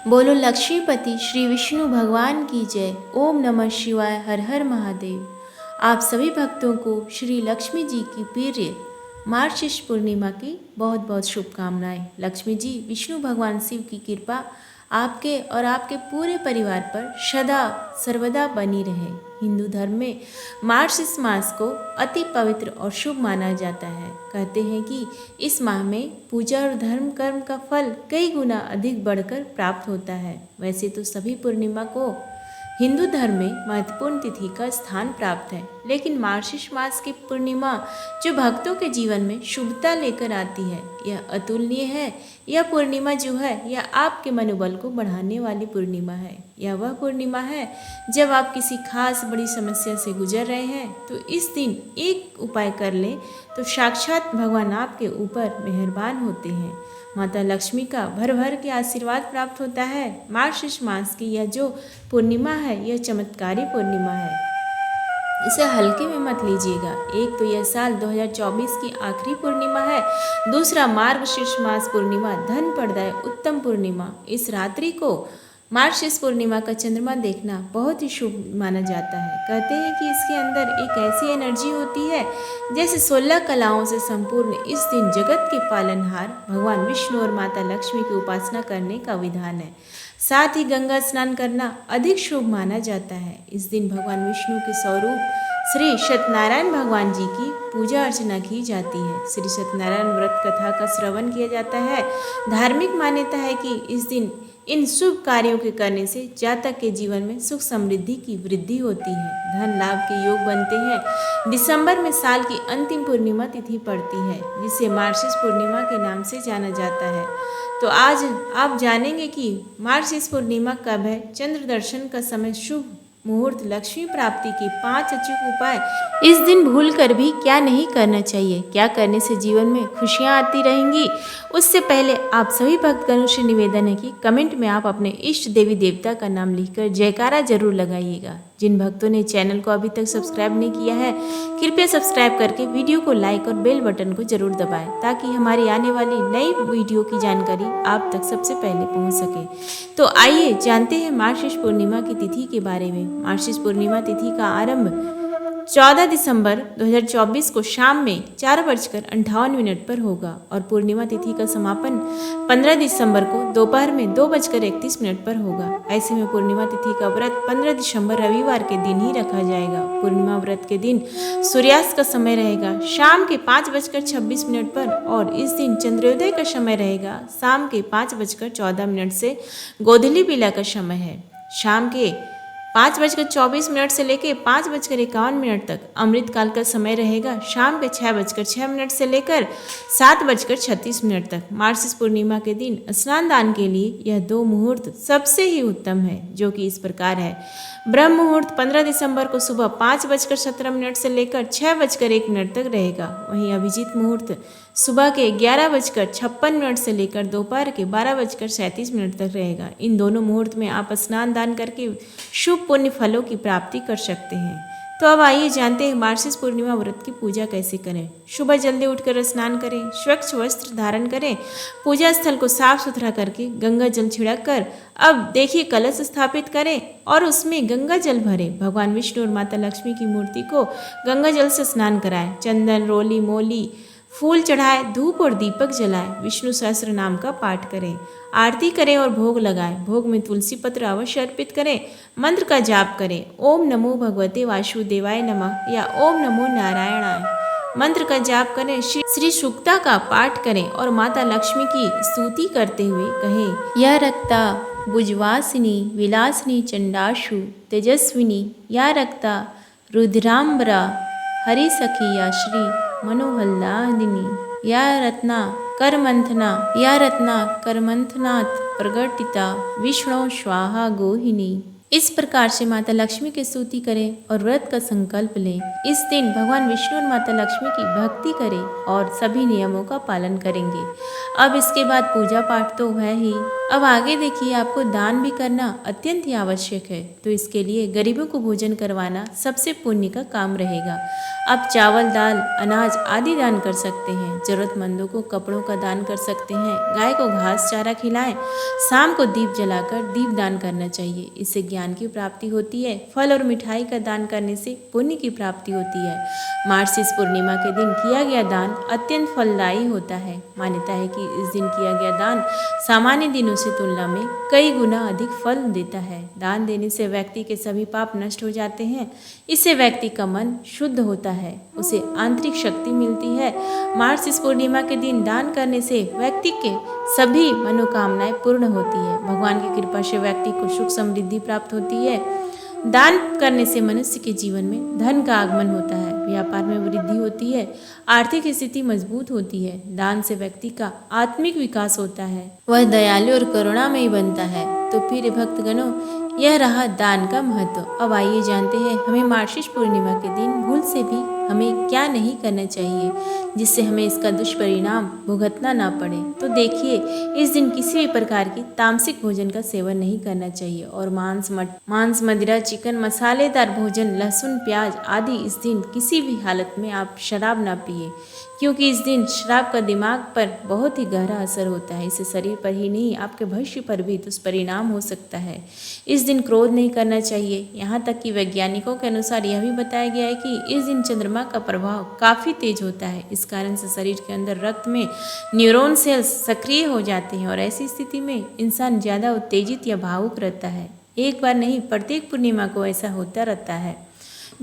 बोलो लक्ष्मीपति श्री विष्णु भगवान की जय। ओम नमः शिवाय। हर हर महादेव। आप सभी भक्तों को श्री लक्ष्मी जी की प्रिय मार्गशीर्ष पूर्णिमा की बहुत बहुत शुभकामनाएं। लक्ष्मी जी विष्णु भगवान शिव की कृपा आपके और आपके पूरे परिवार पर सदा सर्वदा बनी रहे। हिंदू धर्म में मार्गशीर्ष मास को अति पवित्र और शुभ माना जाता है। कहते हैं कि इस माह में पूजा और धर्म कर्म का फल कई गुना अधिक बढ़कर प्राप्त होता है। वैसे तो सभी पूर्णिमा को हिंदू धर्म में महत्वपूर्ण तिथि का स्थान प्राप्त है, लेकिन मार्गशीर्ष मास की पूर्णिमा जो भक्तों के जीवन में शुभता लेकर आती है, यह अतुलनीय है। यह पूर्णिमा जो है यह आपके मनोबल को बढ़ाने वाली पूर्णिमा है। यह वह पूर्णिमा है जब आप किसी खास बड़ी समस्या से गुजर रहे हैं तो इस दिन एक उपाय कर लें तो साक्षात भगवान आपके ऊपर मेहरबान होते हैं। माता लक्ष्मी का भर भर के आशीर्वाद प्राप्त होता है। मार्गशीर्ष मास की यह जो पूर्णिमा है यह चमत्कारी पूर्णिमा है, इसे हल्के में मत लीजिएगा। एक तो यह साल 2024 की आखिरी पूर्णिमा है, दूसरा मार्गशीर्ष मास पूर्णिमा धन प्रदाय उत्तम पूर्णिमा। इस रात्रि को मार्गशीर्ष पूर्णिमा का चंद्रमा देखना बहुत ही शुभ माना जाता है। कहते हैं कि इसके अंदर एक ऐसी एनर्जी होती है जैसे 16 कलाओं से संपूर्ण इस दिन जगत के पालनहार भगवान विष्णु और माता लक्ष्मी की उपासना करने का विधान है। साथ ही गंगा स्नान करना अधिक शुभ माना जाता है। इस दिन भगवान विष्णु के स्वरूप श्री सत्यनारायण भगवान जी की पूजा अर्चना की जाती है। श्री सत्यनारायण व्रत कथा का श्रवण किया जाता है। धार्मिक मान्यता है कि इस दिन इन शुभ कार्यों के करने से जातक के जीवन में सुख समृद्धि की वृद्धि होती है, धन लाभ के योग बनते हैं। दिसंबर में साल की अंतिम पूर्णिमा तिथि पड़ती है जिसे मार्गशीर्ष पूर्णिमा के नाम से जाना जाता है। तो आज आप जानेंगे कि मार्गशीर्ष पूर्णिमा कब है, चंद्र दर्शन का समय, शुभ मुहूर्त, लक्ष्मी प्राप्ति की 5 अचूक उपाय, इस दिन भूल कर भी क्या नहीं करना चाहिए, क्या करने से जीवन में खुशियां आती रहेंगी। उससे पहले आप सभी भक्तगणों से निवेदन है कि कमेंट में आप अपने इष्ट देवी देवता का नाम लिखकर जयकारा जरूर लगाइएगा। जिन भक्तों ने चैनल को अभी तक सब्सक्राइब नहीं किया है कृपया सब्सक्राइब करके वीडियो को लाइक और बेल बटन को जरूर दबाएं ताकि हमारी आने वाली नई वीडियो की जानकारी आप तक सबसे पहले पहुंच सके। तो आइए जानते हैं मार्गशीर्ष पूर्णिमा की तिथि के बारे में। मार्गशीर्ष पूर्णिमा तिथि का आरंभ 14 दिसंबर 2024 को शाम में 4:58 पर होगा और पूर्णिमा तिथि का समापन 15 दिसंबर को दोपहर में 2:31 पर होगा। ऐसे में पूर्णिमा तिथि का व्रत 15 दिसंबर रविवार के दिन ही रखा जाएगा। पूर्णिमा व्रत के दिन सूर्यास्त का समय रहेगा शाम के 5:26 पर और इस दिन चंद्रोदय का समय रहेगा शाम के 5:14 से गोधूली बेला का समय है। शाम के 5:24 से लेकर 5:51 तक अमृत काल का समय रहेगा। शाम के 6:06 से लेकर 7:36 तक। मार्गशीर्ष पूर्णिमा के दिन स्नान दान के लिए यह 2 मुहूर्त सबसे ही उत्तम है, जो कि इस प्रकार है। ब्रह्म मुहूर्त 15 दिसंबर को सुबह 5:17 से लेकर 6:01 तक रहेगा। वहीं अभिजीत मुहूर्त सुबह के 11:56 से लेकर दोपहर के 12:37 तक रहेगा। इन दोनों मुहूर्त में आप स्नान दान करके शुभ पुण्य फलों की प्राप्ति कर सकते हैं। तो अब आइए जानते हैं मार्गशीर्ष पूर्णिमा व्रत की पूजा कैसे करें। सुबह जल्दी उठकर स्नान करें, स्वच्छ वस्त्र धारण करें, पूजा स्थल को साफ सुथरा करके गंगा जल छिड़क कर अब देखिए कलश स्थापित करें और उसमें गंगा जल भरें। भगवान विष्णु और माता लक्ष्मी की मूर्ति को गंगा जल से स्नान कराएं। चंदन, रोली, मोली, फूल चढ़ाए, धूप और दीपक जलाएं, विष्णु सहस्त्र नाम का पाठ करें, आरती करें और भोग लगाएं। भोग में तुलसी पत्र अवश्य अर्पित करें। मंत्र का जाप करें, ओम नमो भगवते वासुदेवाय नमः या ओम नमो नारायणाय। मंत्र का जाप करें, श्री सूक्ता का पाठ करें और माता लक्ष्मी की स्तुति करते हुए कहें, या रक्ता भुजवासिनी विलासिनी चंडाशु तेजस्विनी, या रक्ता रुद्राम्बरा हरि सखी या श्री मनोहल्लादिनी, या रत्ना करमंथना, या रत्ना करमंथनात् प्रगटिता विष्णु स्वाहा गोहिनी। इस प्रकार से माता लक्ष्मी की स्तुति करें और व्रत का संकल्प लें। इस दिन भगवान विष्णु और माता लक्ष्मी की भक्ति करें और सभी नियमों का पालन करेंगे। अब इसके बाद पूजा पाठ तो है ही, अब आगे देखिए आपको दान भी करना अत्यंत ही आवश्यक है। तो इसके लिए गरीबों को भोजन करवाना सबसे पुण्य का काम रहेगा। आप चावल, दाल, अनाज आदि दान कर सकते हैं। जरूरतमंदों को कपड़ों का दान कर सकते हैं। गाय को घास चारा खिलाएं। शाम को दीप जलाकर दीप दान करना चाहिए, इससे ज्ञान की प्राप्ति होती है। फल और मिठाई का दान करने से पुण्य की प्राप्ति होती है। मार्गशीर्ष पूर्णिमा के दिन किया गया दान अत्यंत फलदायी होता है। मान्यता है कि इस दिन किया गया दान सामान्य दिनों से तुलना में कई गुना अधिक फल देता है। दान देने से व्यक्ति के सभी पाप नष्ट हो जाते हैं। इससे व्यक्ति का मन शुद्ध होता है, उसे आंतरिक शक्ति मिलती है। मार्गशीर्ष पूर्णिमा के दिन दान करने से व्यक्ति के सभी मनोकामनाएं पूर्ण होती है। भगवान की कृपा से व्यक्ति को सुख समृद्धि प्राप्त होती है। दान करने से मनुष्य के जीवन में धन का आगमन होता है, व्यापार में वृद्धि होती है, आर्थिक स्थिति मजबूत होती है। दान से व्यक्ति का आत्मिक विकास होता है, वह दयालु और करुणामयी बनता है। तो फिर भक्तगणों, यह रहा दान का महत्व। अब आइए जानते हैं हमें मार्गशीर्ष पूर्णिमा के दिन भूल से भी हमें क्या नहीं करना चाहिए, जिससे हमें इसका दुष्परिणाम भुगतना ना पड़े। तो देखिए, इस दिन किसी भी प्रकार की तामसिक भोजन का सेवन नहीं करना चाहिए और मांस, मदिरा, चिकन, मसालेदार भोजन, लहसुन, प्याज आदि इस दिन किसी भी हालत में आप शराब ना पिए, क्योंकि इस दिन शराब का दिमाग पर बहुत ही गहरा असर होता है। इससे शरीर पर ही नहीं, आपके भविष्य पर भी दुष्परिणाम हो सकता है। इस दिन क्रोध नहीं करना चाहिए। यहाँ तक कि वैज्ञानिकों के अनुसार यह भी बताया गया है कि इस दिन चंद्रमा का प्रभाव काफ़ी तेज होता है। इस कारण से शरीर के अंदर रक्त में न्यूरॉन सेल्स सक्रिय हो जाते हैं और ऐसी स्थिति में इंसान ज़्यादा उत्तेजित या भावुक रहता है। एक बार नहीं, प्रत्येक पूर्णिमा को ऐसा होता रहता है।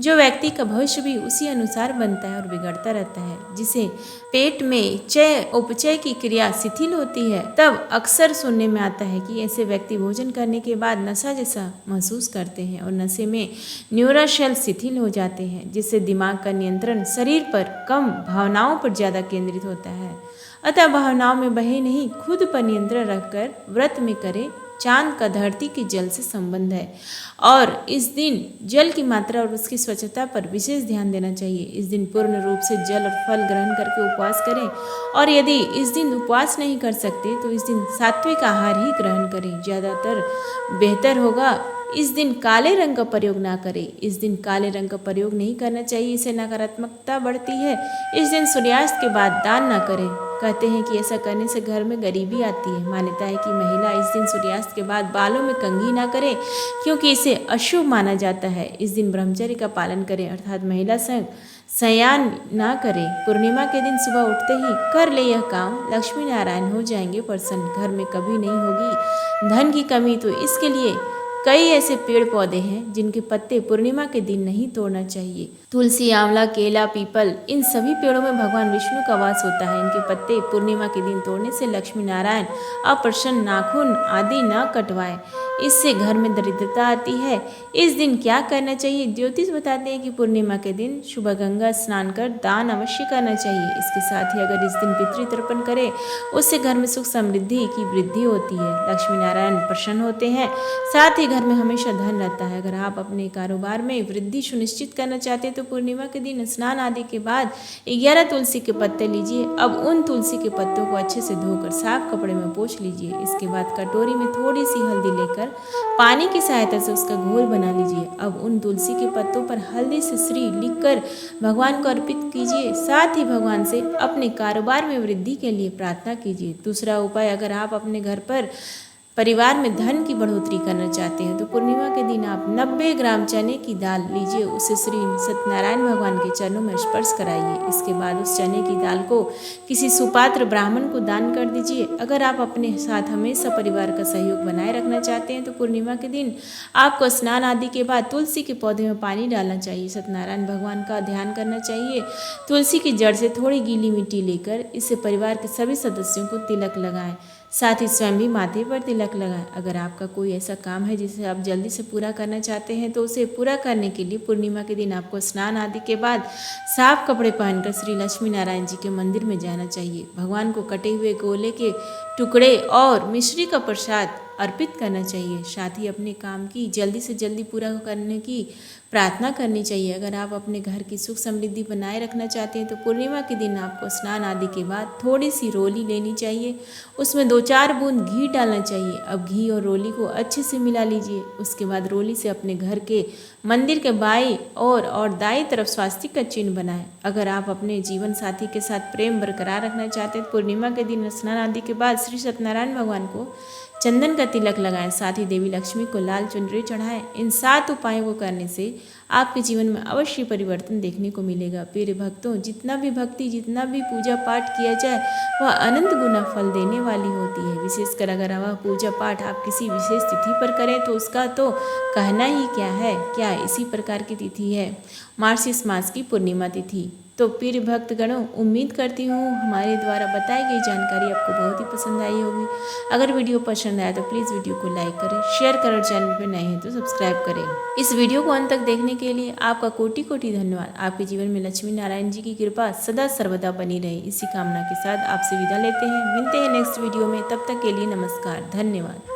जो व्यक्ति का भविष्य भी उसी अनुसार बनता है और बिगड़ता रहता है, जिसे पेट में चय उपचय की क्रिया शिथिल होती है। तब अक्सर सुनने में आता है कि ऐसे व्यक्ति भोजन करने के बाद नशा जैसा महसूस करते हैं और नशे में न्यूरल सेल शिथिल हो जाते हैं, जिससे दिमाग का नियंत्रण शरीर पर कम, भावनाओं पर ज़्यादा केंद्रित होता है। अतः भावनाओं में बहे नहीं, खुद पर नियंत्रण रखकर व्रत में करें। चांद का धरती के जल से संबंध है और इस दिन जल की मात्रा और उसकी स्वच्छता पर विशेष ध्यान देना चाहिए। इस दिन पूर्ण रूप से जल और फल ग्रहण करके उपवास करें और यदि इस दिन उपवास नहीं कर सकते तो इस दिन सात्विक आहार ही ग्रहण करें, ज़्यादातर बेहतर होगा। इस दिन काले रंग का प्रयोग ना करें। इस दिन काले रंग का प्रयोग नहीं करना चाहिए, इससे नकारात्मकता बढ़ती है। इस दिन सूर्यास्त के बाद दान ना करें। कहते हैं कि ऐसा करने से घर में गरीबी आती है। मान्यता है कि महिला इस दिन सूर्यास्त के बाद बालों में कंघी ना करें, क्योंकि इसे अशुभ माना जाता है। इस दिन ब्रह्मचर्य का पालन करें, अर्थात महिला संग शयन ना करें। पूर्णिमा के दिन सुबह उठते ही कर ले यह काम, लक्ष्मी नारायण हो जाएंगे प्रसन्न, घर में कभी नहीं होगी धन की कमी। तो इसके लिए कई ऐसे पेड़ पौधे हैं जिनके पत्ते पूर्णिमा के दिन नहीं तोड़ना चाहिए। तुलसी, आंवला, केला, पीपल, इन सभी पेड़ों में भगवान विष्णु का वास होता है। इनके पत्ते पूर्णिमा के दिन तोड़ने से लक्ष्मी नारायण अप्रसन्न, नाखून आदि न कटवाएं, इससे घर में दरिद्रता आती है। इस दिन क्या करना चाहिए? ज्योतिष बताते हैं कि पूर्णिमा के दिन सुबह गंगा स्नान कर दान अवश्य करना चाहिए। इसके साथ ही अगर इस दिन पितृतर्पण करें, उससे घर में सुख समृद्धि की वृद्धि होती है, लक्ष्मी नारायण प्रसन्न होते हैं, साथ ही घर में हमेशा धन रहता है। अगर आप अपने कारोबार में वृद्धि सुनिश्चित करना चाहते हैं तो पूर्णिमा के दिन स्नान आदि के बाद 11 तुलसी के पत्ते लीजिए। अब उन तुलसी के पत्तों को अच्छे से धोकर साफ कपड़े में पोंछ लीजिए। इसके बाद कटोरी में थोड़ी सी हल्दी लेकर पानी की सहायता से उसका घोल बना लीजिए। अब उन तुलसी के पत्तों पर हल्दी से श्री लिखकर भगवान को अर्पित कीजिए। साथ ही भगवान से अपने कारोबार में वृद्धि के लिए प्रार्थना कीजिए। दूसरा उपाय, अगर आप अपने घर पर परिवार में धन की बढ़ोतरी करना चाहते हैं तो पूर्णिमा के दिन आप 90 ग्राम चने की दाल लीजिए, उसे श्री सत्यनारायण भगवान के चरणों में स्पर्श कराइए। इसके बाद उस चने की दाल को किसी सुपात्र ब्राह्मण को दान कर दीजिए। अगर आप अपने साथ हमेशा परिवार का सहयोग बनाए रखना चाहते हैं तो पूर्णिमा के दिन आपको स्नान आदि के बाद तुलसी के पौधे में पानी डालना चाहिए, सत्यनारायण भगवान का ध्यान करना चाहिए। तुलसी की जड़ से थोड़ी गीली मिट्टी लेकर इससे परिवार के सभी सदस्यों को तिलक लगाएं, साथ ही स्वयं भी माथे पर तिलक लगाएं। अगर आपका कोई ऐसा काम है जिसे आप जल्दी से पूरा करना चाहते हैं तो उसे पूरा करने के लिए पूर्णिमा के दिन आपको स्नान आदि के बाद साफ कपड़े पहनकर श्री लक्ष्मी नारायण जी के मंदिर में जाना चाहिए। भगवान को कटे हुए गोले के टुकड़े और मिश्री का प्रसाद अर्पित करना चाहिए। साथ ही अपने काम की जल्दी से जल्दी पूरा करने की प्रार्थना करनी चाहिए। अगर आप अपने घर की सुख समृद्धि बनाए रखना चाहते हैं तो पूर्णिमा के दिन आपको स्नान आदि के बाद थोड़ी सी रोली लेनी चाहिए, उसमें 2-4 बूंद घी डालना चाहिए। अब घी और रोली को अच्छे से मिला लीजिए। उसके बाद रोली से अपने घर के मंदिर के बाईं और दाईं तरफ स्वास्तिक का चिन्ह बनाएं। अगर आप अपने जीवन साथी के साथ प्रेम बरकरार रखना चाहते हैं तो पूर्णिमा के दिन स्नान आदि के बाद श्री सत्यनारायण भगवान को चंदन का तिलक लगाएं। साथ ही देवी लक्ष्मी को लाल चुनरी चढ़ाएं। इन 7 उपायों को करने से आपके जीवन में अवश्य परिवर्तन देखने को मिलेगा। प्रिय भक्तों, जितना भी भक्ति, जितना भी पूजा पाठ किया जाए वह अनंत गुना फल देने वाली होती है। विशेषकर अगर वह पूजा पाठ आप किसी विशेष तिथि पर करें तो उसका तो कहना ही क्या है। क्या इसी प्रकार की तिथि है मार्गशीर्ष मास की पूर्णिमा तिथि। तो प्रिय भक्तगणों, उम्मीद करती हूँ हमारे द्वारा बताई गई जानकारी आपको बहुत ही पसंद आई होगी। अगर वीडियो पसंद आया तो प्लीज़ वीडियो को लाइक करें, शेयर करें और चैनल पर नए हैं तो सब्सक्राइब करें। इस वीडियो को अंत तक देखने के लिए आपका कोटि कोटि धन्यवाद। आपके जीवन में लक्ष्मी नारायण जी की कृपा सदा सर्वदा बनी रहे, इसी कामना के साथ आपसे विदा लेते हैं। मिलते हैं नेक्स्ट वीडियो में, तब तक के लिए नमस्कार, धन्यवाद।